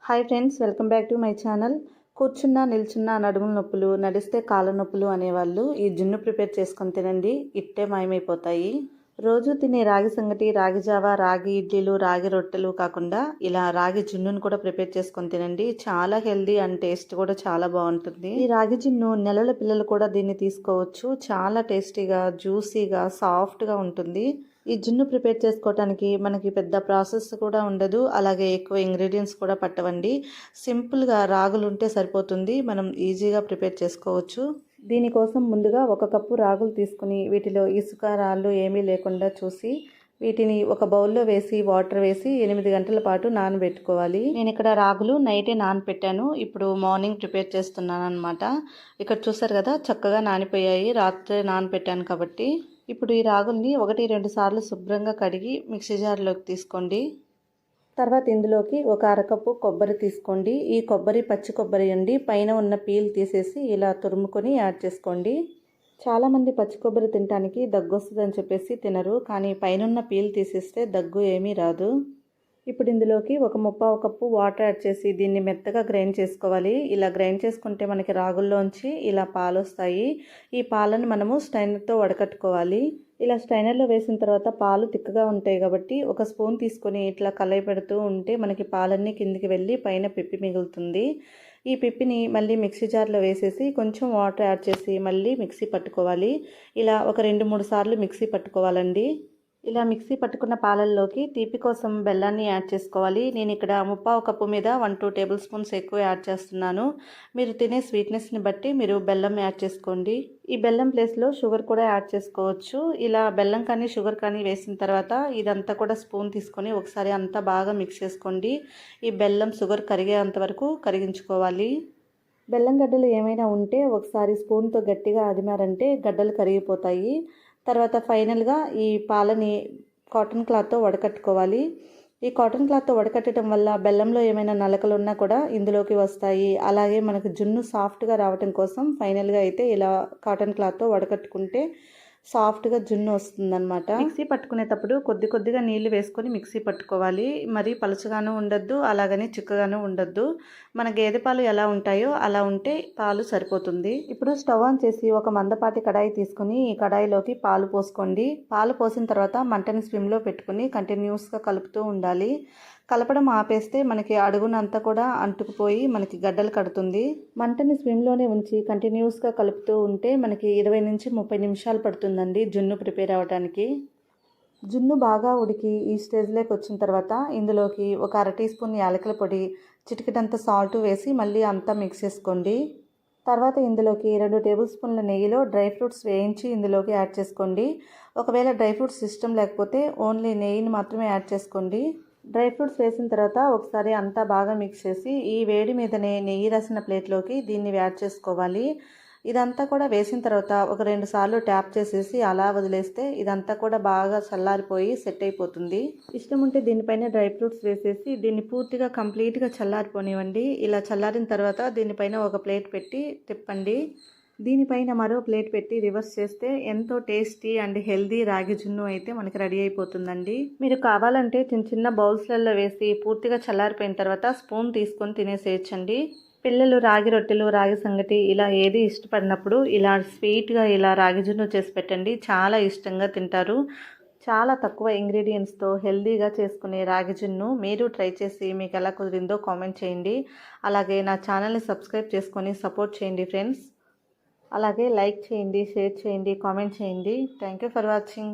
Hi friends, welcome back to my channel. కూర్చున్నా నిల్చున్నా నడుముల నొప్పులు, నడిస్తే కాళ్ళ నొప్పులు అనేవాళ్ళు ఈ జున్ను ప్రిపేర్ చేసుకొని తినండి, ఇట్టే మాయమైపోతాయి. రోజు తినే రాగి సంగటి, రాగి జావ, రాగి ఇడ్లీలు, రాగి రొట్టెలు కాకుండా ఇలా రాగి జున్నును కూడా ప్రిపేర్ చేసుకొని తినండి. చాలా హెల్దీ అండ్ టేస్ట్ కూడా చాలా బాగుంటుంది. ఈ రాగి జున్ను నెలల పిల్లలు కూడా దీన్ని తీసుకోవచ్చు. చాలా టేస్టీగా, జ్యూసీగా, సాఫ్ట్గా ఉంటుంది. ఈ జున్ను ప్రిపేర్ చేసుకోవడానికి మనకి పెద్ద ప్రాసెస్ కూడా ఉండదు, అలాగే ఎక్కువ ఇంగ్రీడియంట్స్ కూడా పట్టవండి. సింపుల్గా రాగులు ఉంటే సరిపోతుంది, మనం ఈజీగా ప్రిపేర్ చేసుకోవచ్చు. దీనికోసం ముందుగా 1 కప్పు రాగులు తీసుకుని వీటిలో ఇసుక, రాళ్ళు ఏమీ లేకుండా చూసి వీటిని ఒక బౌల్లో వేసి వాటర్ వేసి 8 గంటల పాటు నానబెట్టుకోవాలి. నేను ఇక్కడ రాగులు నైటే నానబెట్టాను, ఇప్పుడు మార్నింగ్ ప్రిపేర్ చేస్తున్నాను అనమాట. ఇక్కడ చూసారు కదా, చక్కగా నానిపోయాయి, రాత్రి నానబెట్టాను కాబట్టి. ఇప్పుడు ఈ రాగుల్ని 1-2 సార్లు శుభ్రంగా కడిగి మిక్సీ జార్లోకి తీసుకోండి. తర్వాత ఇందులోకి ఒక అరకప్పు కొబ్బరి తీసుకోండి. ఈ కొబ్బరి పచ్చి కొబ్బరి అండి, పైన ఉన్న పీల్ తీసేసి ఇలా తురుముకొని యాడ్ చేసుకోండి. చాలామంది పచ్చి కొబ్బరి తినడానికి దగ్గు వస్తుందని చెప్పేసి తినరు, కానీ పైన పీల్ తీసేస్తే దగ్గు ఏమీ రాదు. ఇప్పుడు ఇందులోకి ఒక 1/4 కప్పు వాటర్ యాడ్ చేసి దీన్ని మెత్తగా గ్రైండ్ చేసుకోవాలి. ఇలా గ్రైండ్ చేసుకుంటే మనకి రాగుల్లోంచి ఇలా పాలు వస్తాయి. ఈ పాలను మనము స్ట్రైనర్తో వడకట్టుకోవాలి. ఇలా స్ట్రైనర్లో వేసిన తర్వాత పాలు తిక్కగా ఉంటాయి కాబట్టి ఒక స్పూన్ తీసుకొని ఇట్లా కలయి పెడుతూ ఉంటే మనకి పాలన్నీ కిందికి వెళ్ళి పైన పిప్పి మిగులుతుంది. ఈ పిప్పిని మళ్ళీ మిక్సీ జార్లో వేసేసి కొంచెం వాటర్ యాడ్ చేసి మళ్ళీ మిక్సీ పట్టుకోవాలి. ఇలా ఒక 2-3 సార్లు మిక్సీ పట్టుకోవాలండి. ఇలా మిక్సీ పట్టుకున్న పాలల్లోకి తీపి కోసం బెల్లాన్ని యాడ్ చేసుకోవాలి. నేను ఇక్కడ 1/4 కప్పు మీద 1-2 టేబుల్ స్పూన్స్ ఎక్కువ యాడ్ చేస్తున్నాను. మీరు తినే స్వీట్నెస్ని బట్టి మీరు బెల్లం యాడ్ చేసుకోండి. ఈ బెల్లం ప్లేస్లో షుగర్ కూడా యాడ్ చేసుకోవచ్చు. ఇలా బెల్లం కానీ షుగర్ కానీ వేసిన తర్వాత ఇదంతా కూడా స్పూన్ తీసుకొని ఒకసారి అంతా బాగా మిక్స్ చేసుకోండి. ఈ బెల్లం షుగర్ కరిగేంత వరకు కరిగించుకోవాలి. బెల్లం గడ్డలు ఏమైనా ఉంటే ఒకసారి స్పూన్తో గట్టిగా అదిమారంటే గడ్డలు కరిగిపోతాయి. తర్వాత ఫైనల్గా ఈ పాలని కాటన్ క్లాత్తో వడకట్టుకోవాలి. ఈ కాటన్ క్లాత్తో వడకట్టడం వల్ల బెల్లంలో ఏమైనా నలకలు ఉన్నా కూడా ఇందులోకి వస్తాయి. అలాగే మనకు జున్ను సాఫ్ట్గా రావడం కోసం ఫైనల్గా అయితే ఇలా కాటన్ క్లాత్తో వడకట్టుకుంటే సాఫ్ట్గా జున్ను వస్తుందన్నమాట. మిక్సీ పట్టుకునేటప్పుడు కొద్దిగా నీళ్లు వేసుకొని మిక్సీ పట్టుకోవాలి. మరీ పలుచగాను ఉండొద్దు, అలాగని చిక్కగాను ఉండొద్దు. మన గేదె పాలు ఎలా ఉంటాయో అలా ఉంటే పాలు సరిపోతుంది. ఇప్పుడు స్టవ్ ఆన్ చేసి ఒక మందపాటి కడాయి తీసుకుని ఈ కడాయిలోకి పాలు పోసుకోండి. పాలు పోసిన తర్వాత మంటని స్విమ్లో పెట్టుకుని కంటిన్యూస్గా కలుపుతూ ఉండాలి. కలపడం ఆపేస్తే మనకి అడుగునంతా కూడా అంటుకుపోయి మనకి గడ్డలు కడుతుంది. మంటని స్విమ్లోనే ఉంచి కంటిన్యూస్గా కలుపుతూ ఉంటే మనకి 20-30 నిమిషాలు పడుతుందండి జున్ను ప్రిపేర్ అవ్వడానికి. జున్ను బాగా ఉడికి ఈ స్టేజ్లోకి వచ్చిన తర్వాత ఇందులోకి ఒక 1/2 టీ స్పూన్ యాలకుల పొడి, చిటికెడంత సాల్ట్ వేసి మళ్ళీ అంతా మిక్స్ చేసుకోండి. తర్వాత ఇందులోకి 2 టేబుల్ స్పూన్ల నెయ్యిలో డ్రై ఫ్రూట్స్ వేయించి ఇందులోకి యాడ్ చేసుకోండి. ఒకవేళ డ్రై ఫ్రూట్స్ ఇష్టం లేకపోతే ఓన్లీ నెయ్యిని మాత్రమే యాడ్ చేసుకోండి. డ్రై ఫ్రూట్స్ వేసిన తర్వాత ఒకసారి అంతా బాగా మిక్స్ చేసి ఈ వేడి మీదనే నెయ్యి రాసిన ప్లేట్లోకి దీన్ని యాడ్ చేసుకోవాలి. ఇదంతా కూడా వేసిన తర్వాత ఒక 2 సార్లు ట్యాప్ చేసేసి అలా వదిలేస్తే ఇదంతా కూడా బాగా చల్లారిపోయి సెట్ అయిపోతుంది. ఇష్టం ఉంటే దీనిపైన డ్రై ఫ్రూట్స్ వేసేసి దీన్ని పూర్తిగా కంప్లీట్గా చల్లారిపోనివ్వండి. ఇలా చల్లారిన తర్వాత దీనిపైన ఒక ప్లేట్ పెట్టి తిప్పండి. దీనిపైన మరో ప్లేట్ పెట్టి రివర్స్ చేస్తే ఎంతో టేస్టీ అండ్ హెల్దీ రాగి జున్ను అయితే మనకి రెడీ అయిపోతుందండి. మీరు కావాలంటే చిన్న బౌల్స్లలో వేసి పూర్తిగా చల్లారిపోయిన తర్వాత స్పూన్ తీసుకొని తినేసేయచ్చండి. పిల్లలు రాగి రొట్టెలు, రాగి సంగటి ఇలా ఏది ఇష్టపడినప్పుడు ఇలా స్వీట్గా ఇలా రాగి జున్ను చేసి పెట్టండి, చాలా ఇష్టంగా తింటారు. చాలా తక్కువ ఇంగ్రీడియంట్స్తో హెల్దీగా చేసుకునే రాగి జున్ను మీరు ట్రై చేసి మీకు ఎలా కుదిరిందో కామెంట్ చేయండి. అలాగే నా ఛానల్ని సబ్స్క్రైబ్ చేసుకొని సపోర్ట్ చేయండి ఫ్రెండ్స్. అలాగే లైక్ చేయండి, షేర్ చేయండి, కామెంట్ చేయండి. Thank you for watching.